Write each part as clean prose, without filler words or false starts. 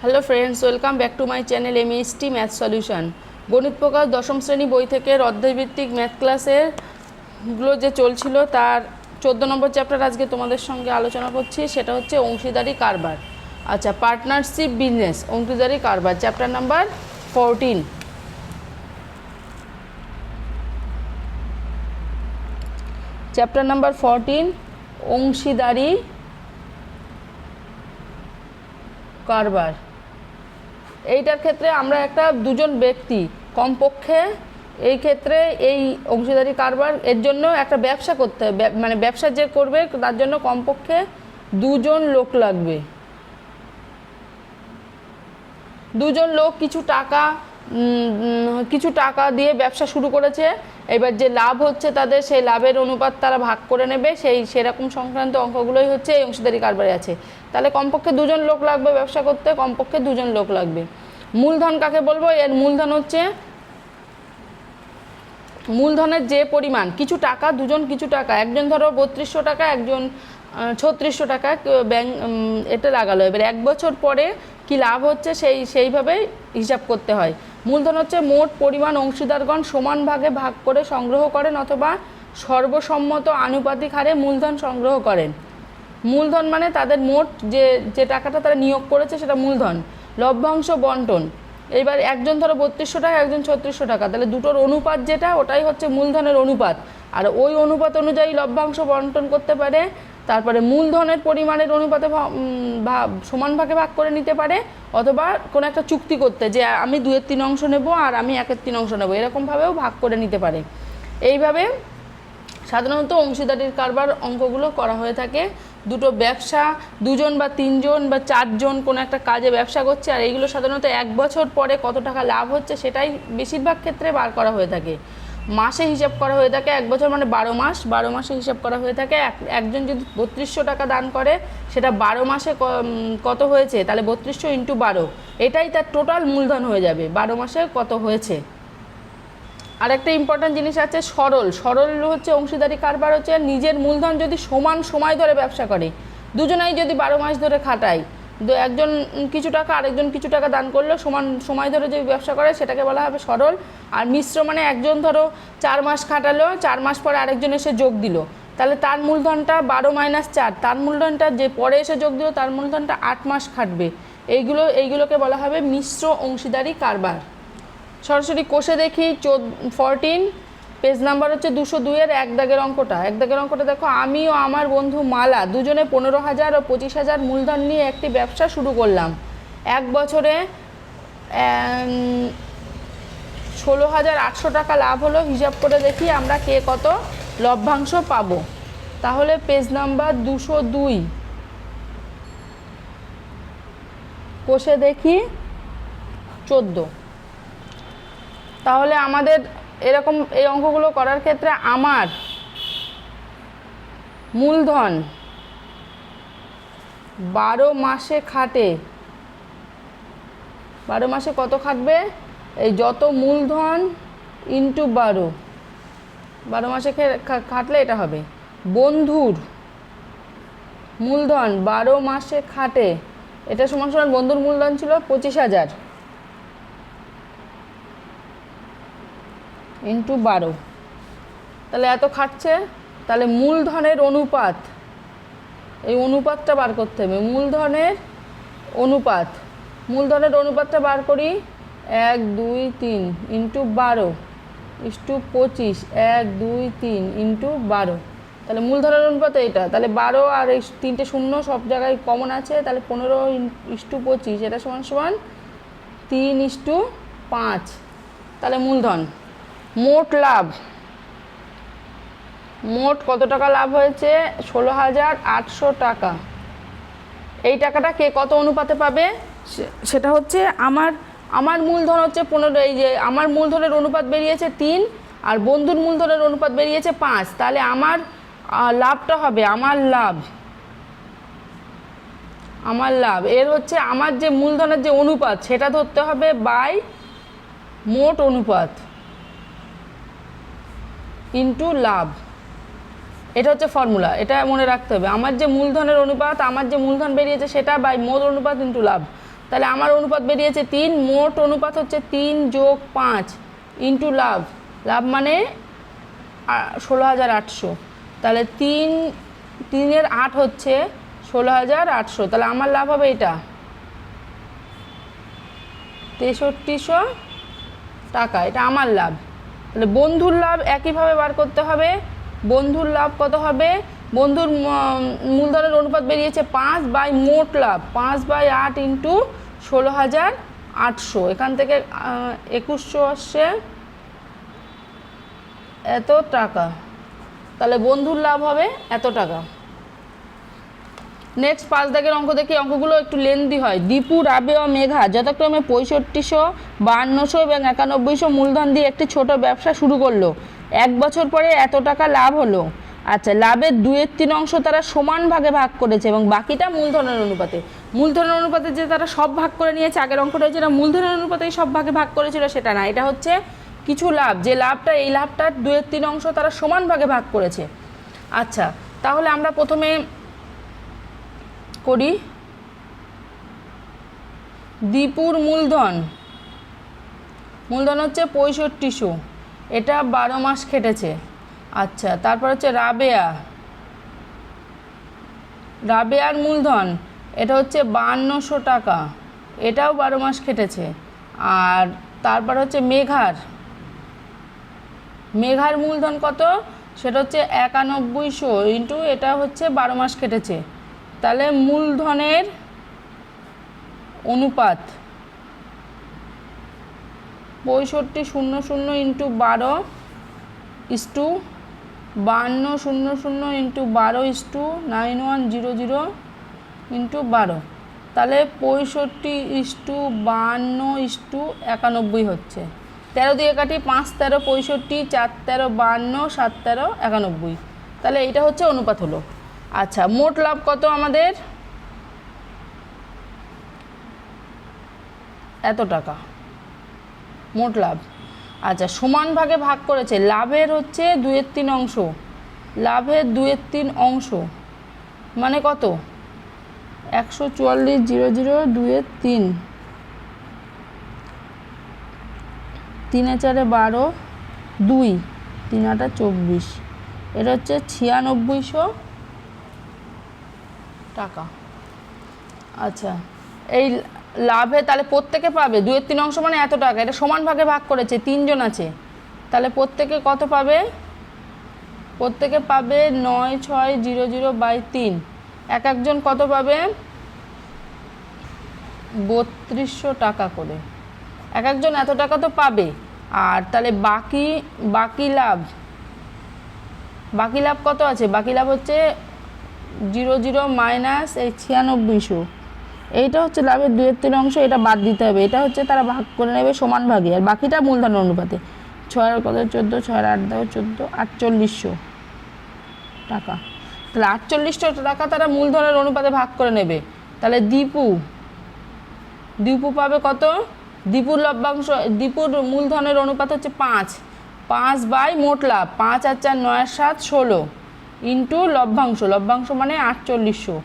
Hello friends, welcome back to my channel MST math solution. গণিত প্রকাশ দশম শ্রেণী বই থেকে অধ্যায়ভিত্তিক ম্যাথ ক্লাসেরগুলো যে চলছিল তার 14 নম্বর চ্যাপ্টার আজকে তোমাদের সঙ্গে আলোচনা করছি। সেটা হচ্ছে অংশীদারি কারবার। আচ্ছা, পার্টনারশিপ বিজনেস, অংশীদারি কারবার, চ্যাপ্টার নাম্বার 14। চ্যাপ্টার নাম্বার 14, অংশীদারি কারবার। এইটার ক্ষেত্রে আমরা একটা দুজন ব্যক্তি কমপক্ষে এই ক্ষেত্রে এই অংশীদারি কারবার এর জন্য একটা ব্যবসা করতে হবে, মানে ব্যবসা যে করবে তার জন্য কমপক্ষে দুজন লোক লাগবে। দুজন লোক কিছু টাকা দিয়ে ব্যবসা শুরু করেছে। এবার যে লাভ হচ্ছে তাদের, সেই লাভের অনুপাত তারা ভাগ করে নেবে, সেরকম সংক্রান্ত অঙ্কগুলোই হচ্ছে এই অংশীদারি কারবারে আছে। তাহলে কমপক্ষে দুজন লোক লাগবে ব্যবসা করতে, কমপক্ষে দুজন লোক লাগবে। মূলধন কাকে বলবো? এর মূলধন হচ্ছে মূলধনের যে পরিমাণ, কিছু টাকা, দুজন কিছু টাকা, একজন ধরো 3200 টাকা, একজন 3600 টাকা ব্যাংক এটা লাগালো। এবার 1 বছর পরে কি লাভ হচ্ছে সেইভাবে হিসাব করতে হয়। মূলধন হচ্ছে মোট পরিমাণ অংশীদারগণ সমান ভাগে ভাগ করে সংগ্রহ করেন অথবা সর্বসম্মত আনুপাতিক হারে মূলধন সংগ্রহ করেন। মূলধন মানে তাদের মোট যে টাকাটা তারা নিয়োগ করেছে সেটা মূলধন। লভ্যাংশ বন্টন, এইবার একজন ধরো 3200 টাকা, একজন 3600 টাকা, তাহলে দুটোর অনুপাত যেটা ওটাই হচ্ছে মূলধনের অনুপাত, আর ওই অনুপাত অনুযায়ী লভ্যাংশ বন্টন করতে পারে। তারপরে মূলধনের পরিমাণের অনুপাতে সমান ভাগে ভাগ করে নিতে পারে, অথবা কোনো একটা চুক্তি করতে যে আমি 2/3 অংশ নেব আর আমি 1/3 অংশ নেব, এরকমভাবেও ভাগ করে নিতে পারে। এইভাবে সাধারণত অংশীদারির কারবার অঙ্কগুলো করা হয়ে থাকে। দুটো ব্যবসা, দুজন বা তিনজন বা চারজন কোনো একটা কাজে ব্যবসা করছে, আর এইগুলো সাধারণত 1 বছর পরে কত টাকা লাভ হচ্ছে সেটাই বেশিরভাগ ক্ষেত্রে বার করা হয়ে থাকে। মাসে হিসাব করা হয়ে থাকে, 1 বছর মানে 12 মাস, 12 মাসে হিসাব করা হয়ে থাকে। একজন যদি 3200 টাকা দান করে, সেটা 12 মাসে কত হয়েছে, তাহলে 3200 × 12, এটাই তার টোটাল মূলধন হয়ে যাবে 12 মাসে কত হয়েছে। আর একটা ইম্পর্ট্যান্ট জিনিস আছে সরল হচ্ছে অংশীদারি কারবার হচ্ছে নিজের মূলধন যদি সমান সময় ধরে ব্যবসা করে, দুজনাই যদি 12 মাস ধরে খাটায়, একজন কিছু টাকা আরেকজন কিছু টাকা দান করলো, সমান সময় ধরে যদি ব্যবসা করে সেটাকে বলা হবে সরল। আর মিশ্র মানে একজন ধরো 4 মাস খাটালো, 4 মাস পরে আরেকজন এসে যোগ দিল, তাহলে তার মূলধনটা 12 - 4, তার মূলধনটা যে পরে এসে যোগ দিল তার মূলধনটা 8 মাস খাটবে। এইগুলোকে বলা হবে মিশ্র অংশীদারি কারবার। সরাসরি কোষে দেখি 14, পেজ নাম্বার হচ্ছে 202-এর 1 দাগের অঙ্কটা। 1 দাগের অঙ্কটা দেখো, আমি ও আমার বন্ধু মালা দুজনে 15,000 ও 25,000 মূলধন নিয়ে একটি ব্যবসা শুরু করলাম। 1 বছরে 16,800 টাকা লাভ হলো। হিসাব করে দেখি আমরা কে কত লভ্যাংশ পাবো। তাহলে পেজ নাম্বার 202, কোষে দেখি 14। তাহলে আমাদের এরকম এই অঙ্কগুলো করার ক্ষেত্রে আমার মূলধন 12 মাসে খাটে, 12 মাসে কত খাটবে, এই যত মূলধন ইন্টু 12 মাসে খাটলে এটা হবে। বন্ধুর মূলধন 12 মাসে খাটে, এটা সমান সমান বন্ধুর মূলধন ছিল 25,000 × 12, তাহলে এত খাটছে। তাহলে মূলধনের অনুপাত, এই অনুপাতটা বার করতে হবে। মূলধনের অনুপাতটা বার করি, 1, 2, 3 × 12 = 25, 1, 2, 3 × 12, তাহলে মূলধনের অনুপাত এইটা। তাহলে 12 আর এই 3টে শূন্য সব জায়গায় কমন আছে, তাহলে 15 × 25, এটা সমান সমান 3:5। তাহলে মূলধন। মোট কত টাকা লাভ হয়েছে, 16,800 টাকা। এই টাকাটা কে কত অনুপাতে পাবে, সেটা হচ্ছে আমার মূলধন হচ্ছে 15, এই যে আমার মূলধনের অনুপাত বেরিয়েছে 3, আর বন্ধুর মূলধনের অনুপাত বেরিয়েছে 5, তাহলে আমার লাভটা হবে, আমার লাভ এর হচ্ছে আমার যে মূলধনের যে অনুপাত সেটা ধরতে হবে বাই মোট অনুপাত ইন্টু লাভ। এটা হচ্ছে ফর্মুলা, এটা মনে রাখতে হবে। আমার যে মূলধনের অনুপাত, আমার যে মূলধন বেরিয়েছে সেটা বাই মোট অনুপাত ইন্টু লাভ। তাহলে আমার অনুপাত বেরিয়েছে 3, মোট অনুপাত হচ্ছে 3 + 5 ইন্টু লাভ, লাভ মানে 16,800, তাহলে 3 এর 8 হচ্ছে 16,800, তাহলে আমার লাভ হবে এটা 6300 টাকা, এটা আমার লাভ। তাহলে বন্ধুর লাভ একইভাবে বার করতে হবে। বন্ধুর লাভ কত হবে? বন্ধুর মূলধনের অনুপাত বেরিয়েছে 5 বাই মোট লাভ, 5/8 ইন্টু 16,800, এখান থেকে 2100 আসছে এত টাকা, তাহলে বন্ধুর লাভ হবে এত টাকা। নেক্সট 5 দাগের অঙ্ক দেখি, অঙ্কগুলো একটু লেন্দি হয়। দীপু, রাবেয়া ও মেঘা যথাক্রমে 6500, 5200 এবং 9100 মূলধন দিয়ে একটি ছোট ব্যবসা শুরু করলো। 1 বছর পরে এত টাকা লাভ হলো। আচ্ছা, লাভের 2/3 অংশ তারা সমান ভাগে ভাগ করেছে এবং বাকিটা মূলধনের অনুপাতে। মূলধনের অনুপাতে যে তারা সব ভাগ করে নিয়েছে, আগের অঙ্কটা যেটা মূলধনের অনুপাতেই সব ভাগে ভাগ করেছিল সেটা না, এটা হচ্ছে কিছু লাভ, যে লাভটা এই লাভটার 2/3 অংশ তারা সমান ভাগে ভাগ করেছে। আচ্ছা, তাহলে আমরা প্রথমে করি দীপুর মূলধন হচ্ছে 6500, এটা 12 মাস খেটেছে। আচ্ছা, তারপর হচ্ছে রাবেয়ার মূলধন, এটা হচ্ছে 5200 টাকা, এটাও 12 মাস খেটেছে। আর তারপর হচ্ছে মেঘার মূলধন কত? সেটা হচ্ছে 9100 ইন্টু এটা হচ্ছে 12 মাস খেটেছে। তাহলে মূলধনের অনুপাত 6500 into 12 is to 5200 into 12 is to 9100 into 12, তাহলে 65:52:91 হচ্ছে। 13 দিয়ে কাটি, 5 13 65, 4 13 52, 7 13 91, তাহলে এইটা হচ্ছে অনুপাত হলো। আচ্ছা, মোট লাভ কত আমাদের? এত টাকা মোট লাভ। আচ্ছা, সমান ভাগে ভাগ করেছে, লাভের হচ্ছে 2/3 অংশ, লাভের 2/3 অংশ মানে কত? 144,000 2/3, 3 4 12, 2 3 8 24, এটা হচ্ছে 9600 টাকা। আচ্ছা, এই লাভে তাহলে প্রত্যেকে পাবে 2/3 অংশ মানে এত টাকা, এটা সমান ভাগে ভাগ করেছে, 3 জন আছে, তাহলে প্রত্যেকে কত পাবে? প্রত্যেকে পাবে 9600/3, এক একজন কত পাবে? 3200 টাকা করে, এক একজন এত টাকা তো পাবে। আর তাহলে বাকি লাভ কত আছে? বাকি লাভ হচ্ছে 00 মাইনাস এই 9600, এইটা হচ্ছে লাভের 2/3 অংশ, এটা বাদ দিতে হবে, এটা হচ্ছে তারা ভাগ করে নেবে সমান ভাগে, আর বাকিটা মূলধনের অনুপাতে। 6 আর কত 14, 6 আর 8 দাও 14, 4800 টাকা। তাহলে 4800 টাকা তারা মূলধনের অনুপাতে ভাগ করে নেবে। তাহলে দীপু পাবে কত? দীপুর মূলধনের অনুপাত হচ্ছে 5 বাই মোট লাভ, 5 আর 4 9 আর 7 16 ইন্টু লভ্যাংশ মানে 4800,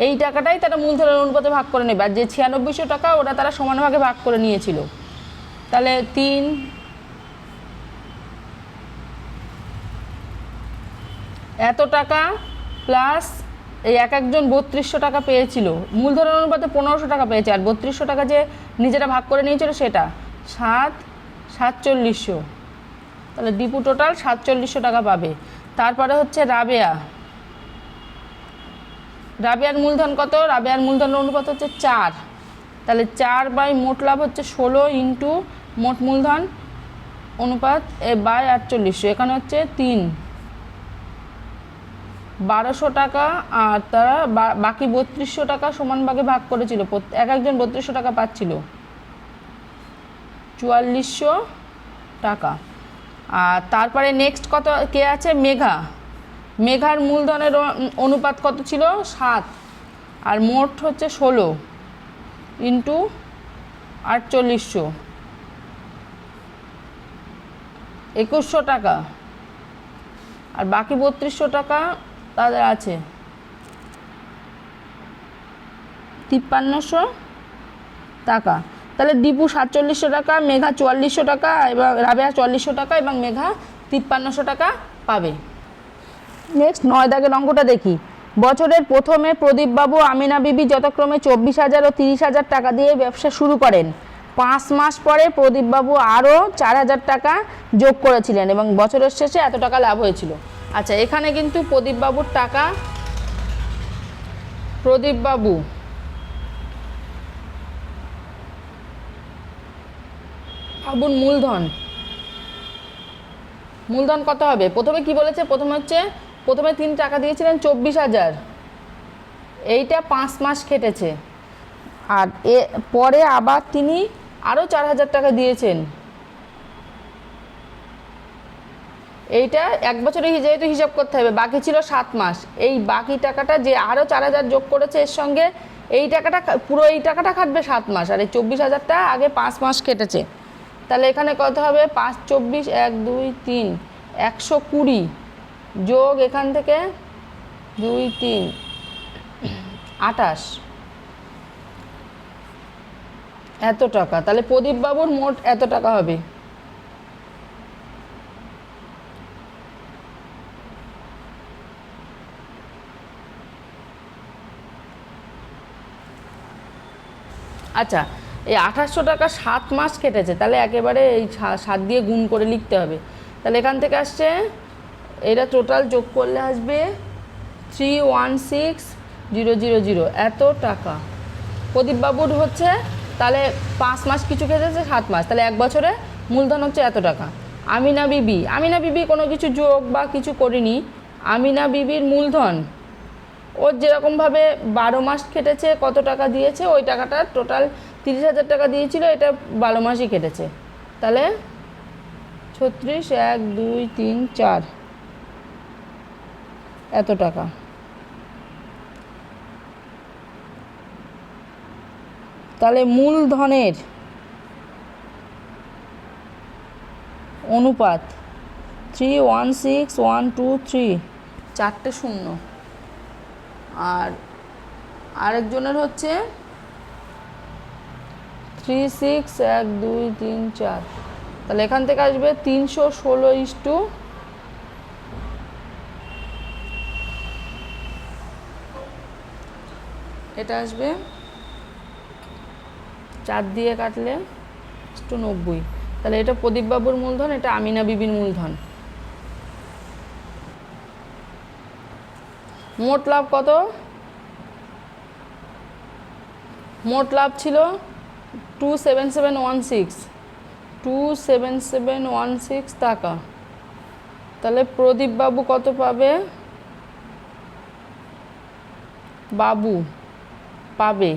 এই টাকাটাই তারা মূলধনের অনুপাতে ভাগ করে নেবে। আর যে 9600 টাকা ওটা তারা সমান ভাগে ভাগ করে নিয়েছিল। তাহলে 3 এত টাকা প্লাস এই এক একজন 3200 টাকা পেয়েছিল, মূলধনের অনুপাতে 1500 টাকা পেয়েছে, আর 3200 টাকা যে নিজেরা ভাগ করে নিয়েছিল সেটা 4700, তাহলে দীপু টোটাল 4700 টাকা পাবে। তারপরে হচ্ছে রাবেয়ার মূলধন কত? রাবেয়ার মূলধনের অনুপাত হচ্ছে 4, তাহলে 4 বাই মোট লাভ হচ্ছে 16 ইন্টু মোট মূলধন অনুপাত বাই 4800, এখানে হচ্ছে 1200 টাকা, আর তারা বাকি 3200 টাকা সমান ভাগে ভাগ করেছিল, এক একজন 3200 টাকা পাচ্ছিল, 4400 টাকা। আর তারপরে নেক্সট কত কে আছে? মেঘার মূলধনের অনুপাত কত ছিল? 7, আর মোট হচ্ছে 16 ইন্টু 4800, 2100 টাকা, আর বাকি 3200 টাকা তাদের আছে 5300 টাকা। তাহলে দীপু 4700 টাকা, মেঘা 4400 টাকা এবং রাবেয়া 4400 টাকা এবং মেঘা 5300 টাকা পাবে। নেক্সট 9 দাগের অঙ্কটা দেখি। বছরের প্রথমে প্রদীপবাবু আমিনা বিবি যথাক্রমে 24,000 ও 30,000 টাকা দিয়ে ব্যবসা শুরু করেন। 5 মাস পরে প্রদীপবাবু আরও 4,000 টাকা যোগ করেছিলেন এবং বছরের শেষে এত টাকা লাভ হয়েছিল। আচ্ছা, এখানে কিন্তু প্রদীপবাবুর টাকা, প্রদীপবাবু বাবুর মূলধন কত হবে? প্রথমে কি বলেছে? প্রথমে তিনি টাকা দিয়েছিলেন 24,000, এইটা 5 মাস খেটেছে, আর পরে আবার তিনি আরও 4,000 টাকা দিয়েছেন। এইটা 1 বছরে যেহেতু হিসাব করতে হবে, বাকি ছিল 7 মাস। এই বাকি টাকাটা যে আরও 4,000 যোগ করেছে এর সঙ্গে, এই টাকাটা পুরো এই টাকাটা খাটবে 7 মাস, আর এই 24,000টা আগে 5 মাস কেটেছে। তাহলে এখানে কত হবে? 5 24 1 2 3 120 যোগ এখান থেকে 2 3 28, এত টাকা। তাহলে প্রদীপবাবুর মোট এত টাকা হবে। আচ্ছা, এই 2800 টাকা 7 মাস কেটেছে, তাহলে একেবারে এই 7 দিয়ে গুণ করে লিখতে হবে। তাহলে এখান থেকে আসছে, এটা টোটাল যোগ করলে আসবে 316,000, এত টাকা প্রদীপবাবুর হচ্ছে। তাহলে 5 মাস কিছু কেটেছে, 7 মাস, তাহলে 1 বছরে মূলধন হচ্ছে এত টাকা। আমিনা বিবি কোনো কিছু যোগ বা কিছু করিনি। আমিনা বিবির মূলধন, ওর যেরকমভাবে 12 মাস কেটেছে, কত টাকা দিয়েছে, ওই টাকাটা টোটাল 30,000 টাকা দিয়েছিল, এটা 12 মাসই কেটেছে। তাহলে 36 1 2 3 4, এত টাকা। তাহলে মূলধনের অনুপাত 316,123, 4টে শূন্য, আর আরেকজনের হচ্ছে 36 1 2 3 4। তাহলে এখান থেকে আসবে 316, এটা আসবে 4 দিয়ে কাটলে 90। তাহলে এটা প্রদীপবাবুর মূলধন, এটা আমিনা বিবির মূলধন। মোট লাভ কত? মোট লাভ ছিল 27716 টাকা। তাহলে প্রদীপবাবু কত পাবে? পাবে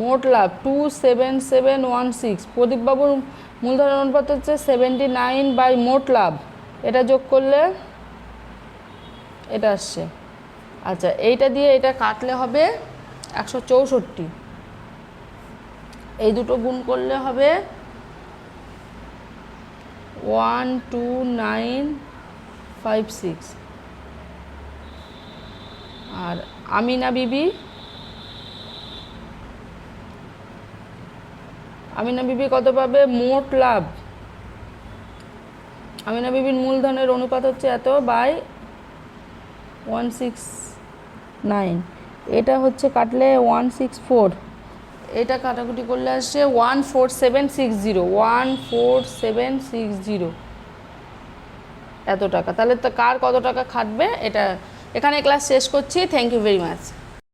মোট লাভ 27716। প্রদীপবাবুর মূলধনের অনুপাত হচ্ছে 79 বাই মোট লাভ, এটা যোগ করলে এটা আসছে। আচ্ছা, এইটা দিয়ে এটা কাটলে হবে 164, এই দুটো গুণ করলে হবে 12956। আর আমিনা বিবি কত পাবে? মোট লাভ, আমিনা বিবির মূলধনের অনুপাত হচ্ছে এত বাই 169, এটা হচ্ছে কাটলে 164, এটা কাটাকুটি করলে আসছে 14760, এত টাকা। তাহলে তো কার কত টাকা খাটবে, এটা এখানে ক্লাস শেষ করছি। Thank you very much.